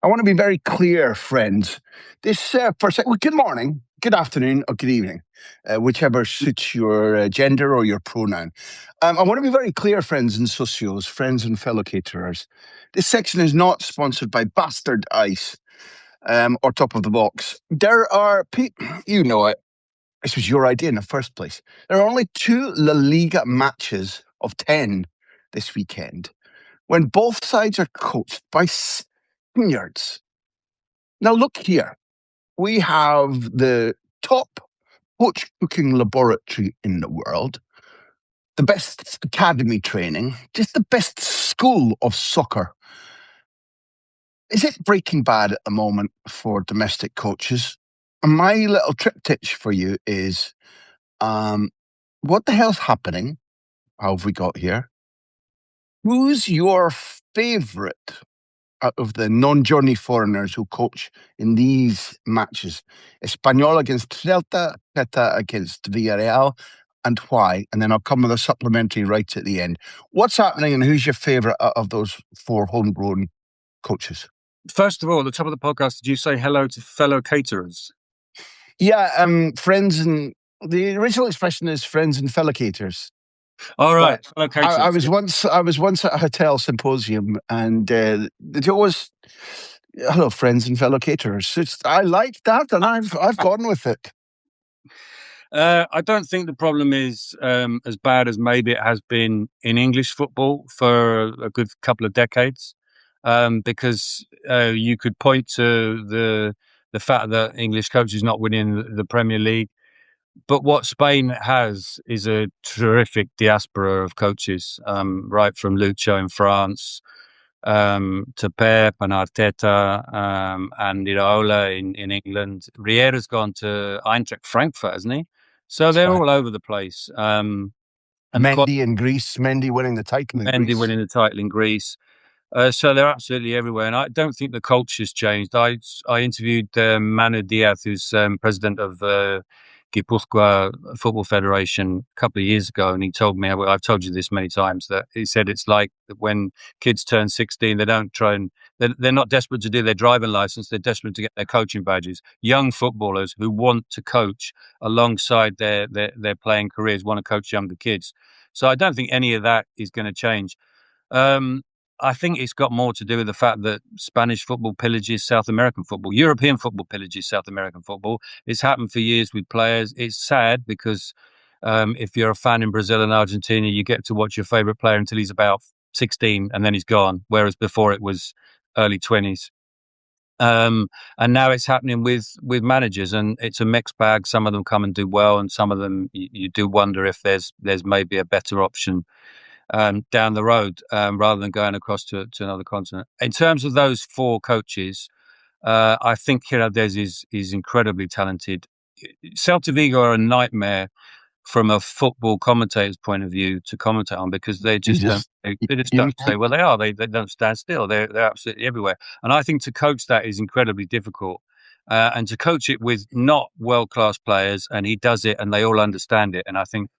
I want to be very clear, friends. This good morning, good afternoon, or good evening, whichever suits your gender or your pronoun. I want to be very clear, friends and socios, friends and fellow caterers. This section is not sponsored by Bastard Ice or Top of the Box. There are you know it. This was your idea in the first place. There are only 2 La Liga matches of 10 this weekend, when both sides are coached by Spaniards. Now, look here. We have the top coach cooking laboratory in the world, the best academy training, just the best school of soccer. Is it Breaking Bad at the moment for domestic coaches? And my little triptych for you is what the hell's happening? How have we got here? Who's your favorite out of the non-journey foreigners who coach in these matches? Espanyol against Celta, Celta against Villarreal, and why? And then I'll come with a supplementary right at the end. What's happening and who's your favourite out of those 4 homegrown coaches? First of all, at the top of the podcast, did you say hello to fellow caterers? Yeah, friends, and the original expression is friends and fellow caterers. All right, fellow caterers. I was once at a hotel symposium, and the joke was, "Hello, friends and fellow caterers." I liked that, and I've gone with it. I don't think the problem is as bad as maybe it has been in English football for a good couple of decades, because you could point to the fact that English coaches not winning the Premier League. But what Spain has is a terrific diaspora of coaches, right from Lucho in France to Pep and Arteta and Iraola in England. Riera's gone to Eintracht Frankfurt, hasn't he? So they're all over the place. And Mendy in Greece, Mendy winning the title in Greece. So they're absolutely everywhere. And I don't think the culture's changed. I interviewed Manu Diaz, who's president of Guipuzcoa Football Federation a couple of years ago, and he told me, I've told you this many times, that he said it's like when kids turn 16, they don't try and they're not desperate to do their driving license, they're desperate to get their coaching badges. Young footballers who want to coach alongside their playing careers want to coach younger kids. So I don't think any of that is going to change. I think it's got more to do with the fact that Spanish football pillages South American football. European football pillages South American football. It's happened for years with players. It's sad because if you're a fan in Brazil and Argentina, you get to watch your favorite player until he's about 16 and then he's gone. Whereas before it was early 20s. And now it's happening with managers, and it's a mixed bag. Some of them come and do well, and some of them you do wonder if there's maybe a better option down the road, rather than going across to another continent. In terms of those 4 coaches, I think Giraldez is incredibly talented. Celta Vigo are a nightmare from a football commentator's point of view to commentate on, because they just don't say where they are. They don't stand still. They're absolutely everywhere. And I think to coach that is incredibly difficult. And to coach it with not world-class players, and he does it and they all understand it. And I think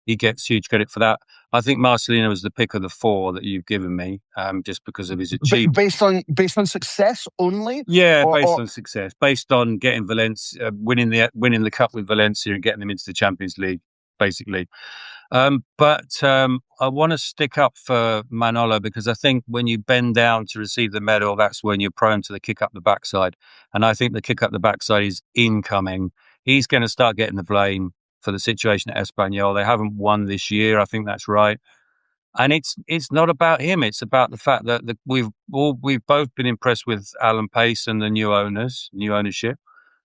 he gets huge credit for that. I think Marcelino was the pick of the 4 that you've given me, just because of his achievement. Based on success only? Yeah, on success, based on getting Valencia, winning the cup with Valencia and getting them into the Champions League, basically. But I want to stick up for Manolo, because I think when you bend down to receive the medal, that's when you're prone to the kick up the backside. And I think the kick up the backside is incoming. He's going to start getting the blame for the situation at Espanyol. They haven't won this year. I think that's right. And it's not about him. It's about the fact that we've both been impressed with Alan Pace and the new ownership.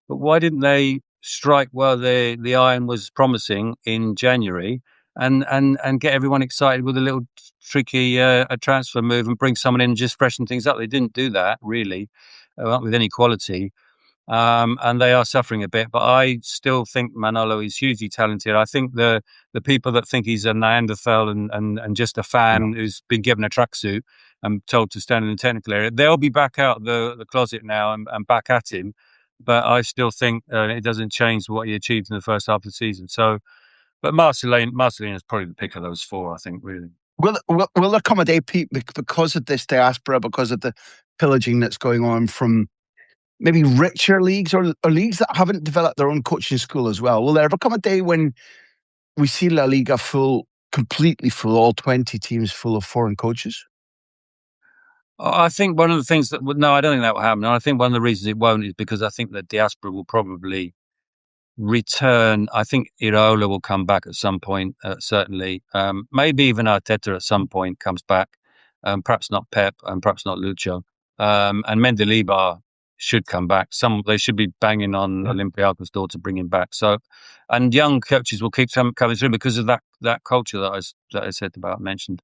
But why didn't they strike while the iron was promising in January and get everyone excited with a little tricky a transfer move and bring someone in and just freshen things up? They didn't do that, really, with any quality. And they are suffering a bit, but I still think Manolo is hugely talented. I think the people that think he's a Neanderthal and just a fan who's been given a tracksuit and told to stand in the technical area, they'll be back out the closet now and back at him. But I still think it doesn't change what he achieved in the first half of the season. So, but Marcelino is probably the pick of those 4, I think, really. Will accommodate people because of this diaspora, because of the pillaging that's going on from maybe richer leagues or leagues that haven't developed their own coaching school as well? Will there ever come a day when we see La Liga completely full, all 20 teams full of foreign coaches? I think one of the things no, I don't think that will happen. And I think one of the reasons it won't is because I think the diaspora will probably return. I think Iraola will come back at some point, certainly. Maybe even Arteta at some point comes back. Perhaps not Pep and perhaps not Lucho. And Mendilibar should come back. They should be banging on Olympiacos' door to bring him back. So, and young coaches will keep coming through because of that culture that I said about mentioned.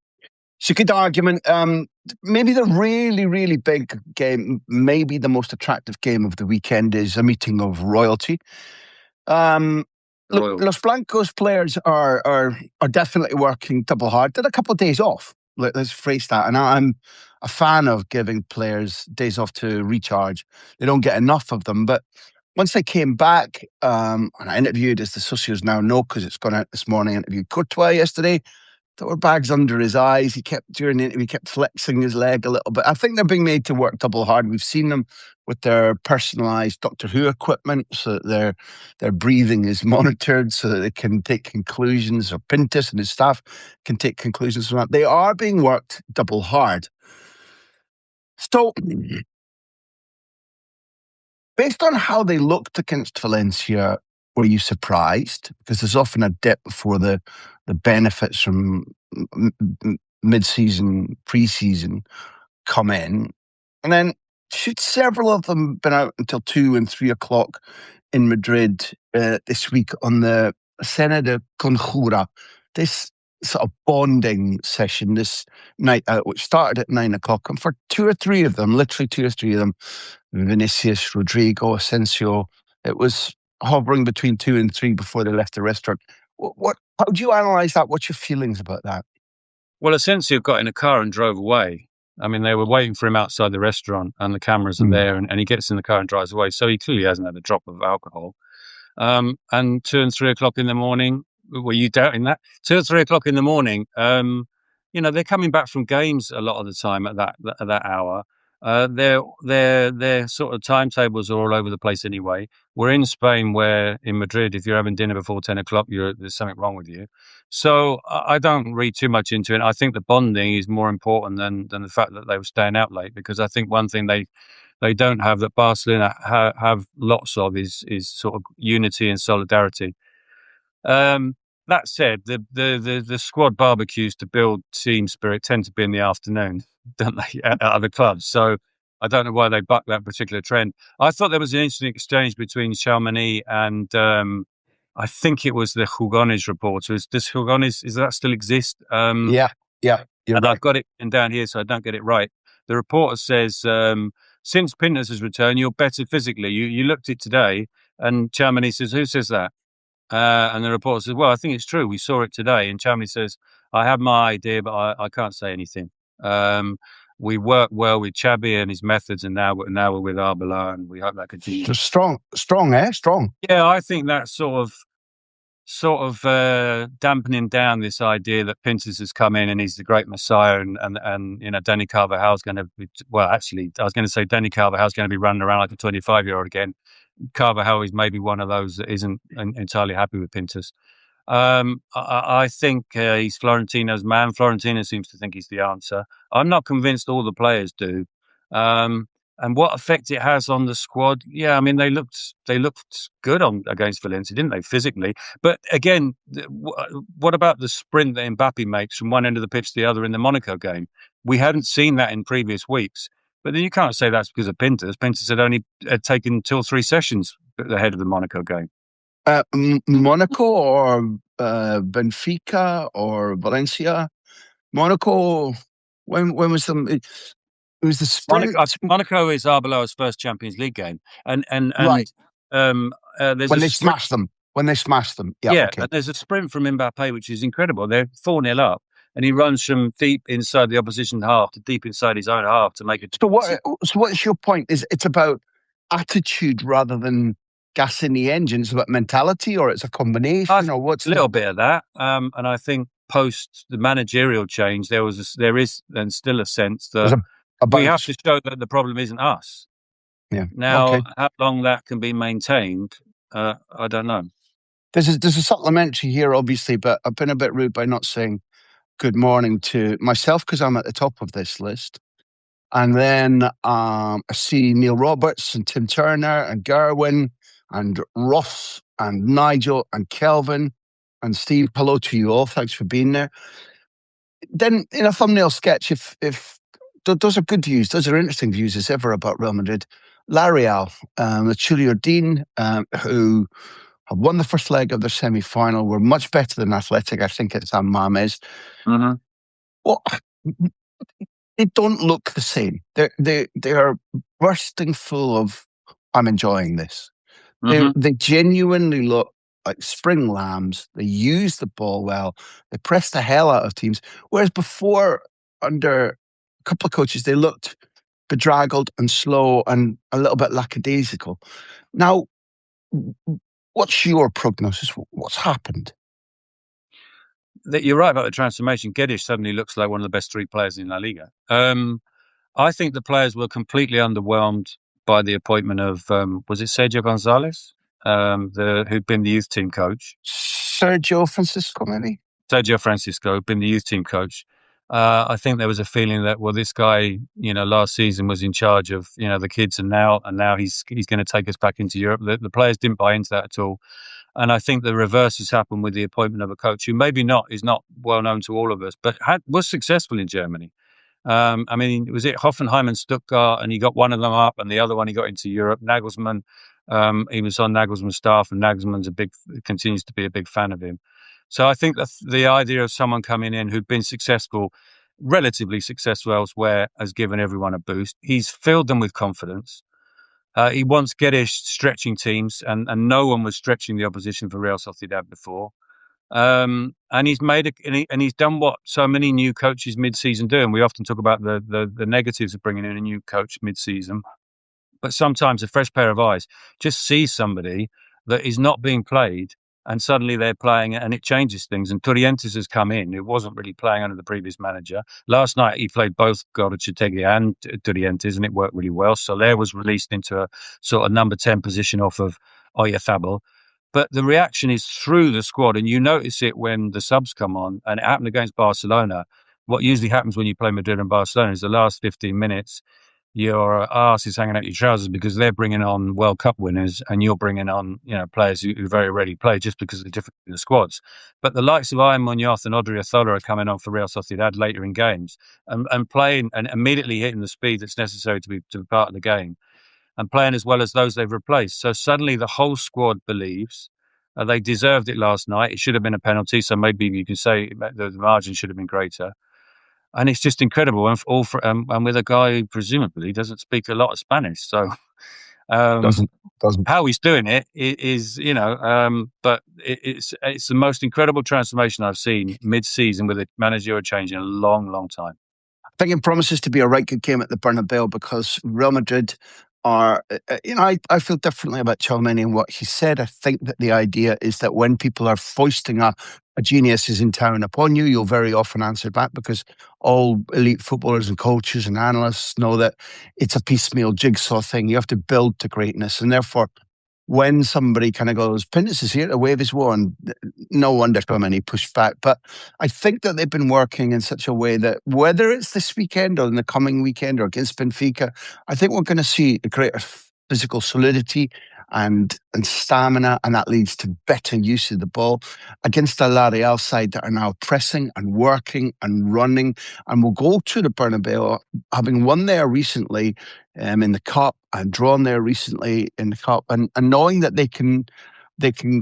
It's a good argument. Maybe the really, really big game, maybe the most attractive game of the weekend, is a meeting of royalty. Los Blancos players are definitely working double hard. Did a couple of days off. Let's phrase that. And I'm a fan of giving players days off to recharge. They don't get enough of them. But once they came back, and I interviewed, as the socios now know, because it's gone out this morning, I interviewed Courtois yesterday. There were bags under his eyes. During the interview, he kept flexing his leg a little bit. I think they're being made to work double hard. We've seen them with their personalised Doctor Who equipment, so that their breathing is monitored, so that they can take conclusions, or Pintus and his staff can take conclusions from that. They are being worked double hard. So, based on how they looked against Valencia, were you surprised? Because there's often a dip before the benefits from mid-season, pre-season come in. And then should several of them been out until 2 and 3 o'clock in Madrid this week on the Cena de Conjura, this sort of bonding session, this night out, which started at 9 o'clock. And for 2 or 3 of them, literally 2 or 3 of them, Vinicius, Rodrigo, Asensio, it was hovering between 2 and 3 before they left the restaurant. How do you analyse that? What's your feelings about that? Well, Asensio got in a car and drove away. I mean, they were waiting for him outside the restaurant and the cameras are there and he gets in the car and drives away. So he clearly hasn't had a drop of alcohol. And 2 and 3 o'clock in the morning, were you doubting that? 2 or 3 o'clock in the morning, they're coming back from games a lot of the time at that hour. Their sort of timetables are all over the place anyway. We're in Spain, where in Madrid, if you're having dinner before 10 o'clock, there's something wrong with you. So I don't read too much into it. I think the bonding is more important than the fact that they were staying out late, because I think one thing they don't have that Barcelona have lots of is sort of unity and solidarity. That said, the squad barbecues to build team spirit tend to be in the afternoon, don't they, at other clubs? So I don't know why they buck that particular trend. I thought there was an interesting exchange between Chalmany and I think it was the Jugones reporter. Does that still exist? Yeah. And right. I've got it down here, so I don't get it right. The reporter says, since Pintus has returned, you're better physically. You looked it today, and Chalmany says, who says that? And the reporter says, well, I think it's true. We saw it today. And Chalmany says, I have my idea, but I can't say anything. We work well with Xabi and his methods, and now we're with Arbeloa, and we hope that continues. Just strong. Yeah, I think that's sort of dampening down this idea that Pintus has come in and he's the great messiah, and Dani Carvajal's going to be, well, actually, I was going to say Dani Carvajal's going to be running around like a 25-year-old again. Carvajal is maybe one of those that isn't entirely happy with Pintus. I think he's Florentino's man. Florentino seems to think he's the answer. I'm not convinced all the players do. And what effect it has on the squad? Yeah, I mean, they looked good against Valencia, didn't they, physically? But again, what about the sprint that Mbappe makes from one end of the pitch to the other in the Monaco game? We hadn't seen that in previous weeks. But then you can't say that's because of Pintus. Pintus had taken 2 or 3 sessions ahead of the Monaco game. Monaco or Benfica or Valencia? Monaco, when was them? It was the sprint. Monaco is Arbeloa's first Champions League game, and right. There's when they smashed them. Yeah. Okay. And there's a sprint from Mbappe which is incredible. They're 4-0 up, and he runs from deep inside the opposition half to deep inside his own half to make it. So what's your point? Is it's about attitude rather than gas in the engine? It's about mentality, or it's a combination, or what's a little bit of that? And I think post the managerial change, there is and still a sense that we have about to show that the problem isn't us. yeah. Now, Okay. how long that can be maintained, I don't know. There's a supplementary here, obviously, but I've been a bit rude by not saying good morning to myself because I'm at the top of this list. And then I see Neil Roberts and Tim Turner and Gerwin and Ross and Nigel and Kelvin and Steve. Hello to you all. Thanks for being there. Then in a thumbnail sketch, if those are good views, those are interesting views as ever about Real Madrid. L'Oreal, the Chilio Dean, who have won the first leg of their semi-final, were much better than Athletic. I think it's San Mames. Mm-hmm. Well, they don't look the same. They are bursting full of. I'm enjoying this. Mm-hmm. They genuinely look like spring lambs. They use the ball well. They press the hell out of teams. Whereas before, under a couple of coaches, they looked bedraggled and slow and a little bit lackadaisical. Now, what's your prognosis? What's happened? You're right about the transformation. Guedes suddenly looks like one of the best three players in La Liga. I think the players were completely underwhelmed by the appointment of was it Sergio Gonzalez, who'd been the youth team coach. Sergio Francisco, maybe? Sergio Francisco, who'd been the youth team coach. I think there was a feeling that, well, this guy, last season was in charge of, the kids, and now he's going to take us back into Europe. The players didn't buy into that at all. And I think the reverse has happened with the appointment of a coach who maybe is not well known to all of us, but was successful in Germany. I mean, was it Hoffenheim and Stuttgart, and he got one of them up, and the other one he got into Europe. Nagelsmann, he was on Nagelsmann's staff, and Nagelsmann's continues to be a big fan of him. So I think that the idea of someone coming in who'd been successful, relatively successful elsewhere, has given everyone a boost. He's filled them with confidence. He wants Guedes stretching teams, and no one was stretching the opposition for Real Sociedad before. And he's done what so many new coaches mid-season do. And we often talk about the negatives of bringing in a new coach mid-season, but sometimes a fresh pair of eyes just sees somebody that is not being played, and suddenly they're playing, and it changes things. And Torrientes has come in, who wasn't really playing under the previous manager. Last night, he played both Gorachitegi and Torrientes, and it worked really well. Soler was released into a sort of number 10 position off of Oyarzábal. But the reaction is through the squad, and you notice it when the subs come on, and it happened against Barcelona. What usually happens when you play Madrid and Barcelona is the last 15 minutes, your arse is hanging out your trousers because they're bringing on World Cup winners, and you're bringing on players who very rarely play just because of the difference in the squads. But the likes of Ian Munoz and Odriozola are coming on for Real Sociedad later in games and playing and immediately hitting the speed that's necessary to be part of the game, and playing as well as those they've replaced. So suddenly the whole squad believes they deserved it last night. It should have been a penalty, so maybe you can say the margin should have been greater. And it's just incredible, and with a guy who presumably doesn't speak a lot of Spanish. So Doesn't. how he's doing it is, but it's the most incredible transformation I've seen mid-season with a managerial change in a long, long time. I think it promises to be a right good game at the Bernabeu because Real Madrid are, I feel differently about Tchouaméni and what he said. I think that the idea is that when people are foisting a genius is in town upon you, you'll very often answer back because all elite footballers and coaches and analysts know that it's a piecemeal jigsaw thing. You have to build to greatness. And therefore, when somebody kind of goes, Pintus is here to wave his wand, no wonder Tchouaméni pushed back. But I think that they've been working in such a way that whether it's this weekend or in the coming weekend or against Benfica, I think we're going to see a greater physical solidity and stamina, and that leads to better use of the ball against the La Real side that are now pressing and working and running, and will go to the Bernabeu, having won there recently in the cup and drawn there recently in the cup, and knowing that they can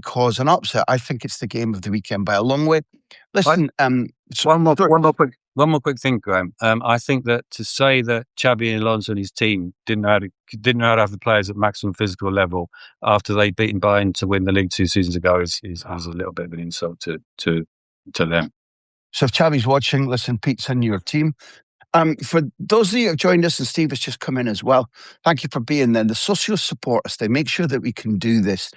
cause an upset. I think it's the game of the weekend by a long way. Listen, one more quick thing, Graham. I think that to say that Xabi Alonso and his team didn't know how to have the players at maximum physical level after they'd beaten Bayern to win the league 2 seasons ago is a little bit of an insult to them. So if Xabi's watching, listen, Pete's in your team. For those of you who have joined us, and Steve has just come in as well, thank you for being there. The socios support us. They make sure that we can do this.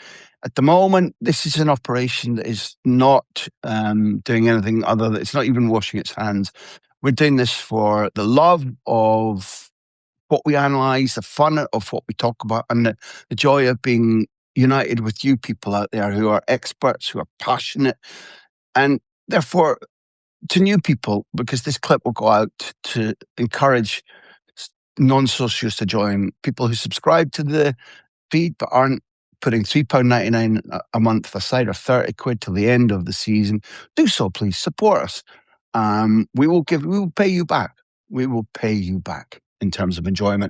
At the moment, this is an operation that is not doing anything other than, it's not even washing its hands. We're doing this for the love of what we analyze, the fun of what we talk about, and the joy of being united with you people out there who are experts, who are passionate, and therefore to new people, because this clip will go out to encourage non-socios to join, people who subscribe to the feed but aren't putting £3.99 a month aside, or 30 quid till the end of the season. Do so, please. Support us. We will pay you back. We will pay you back in terms of enjoyment.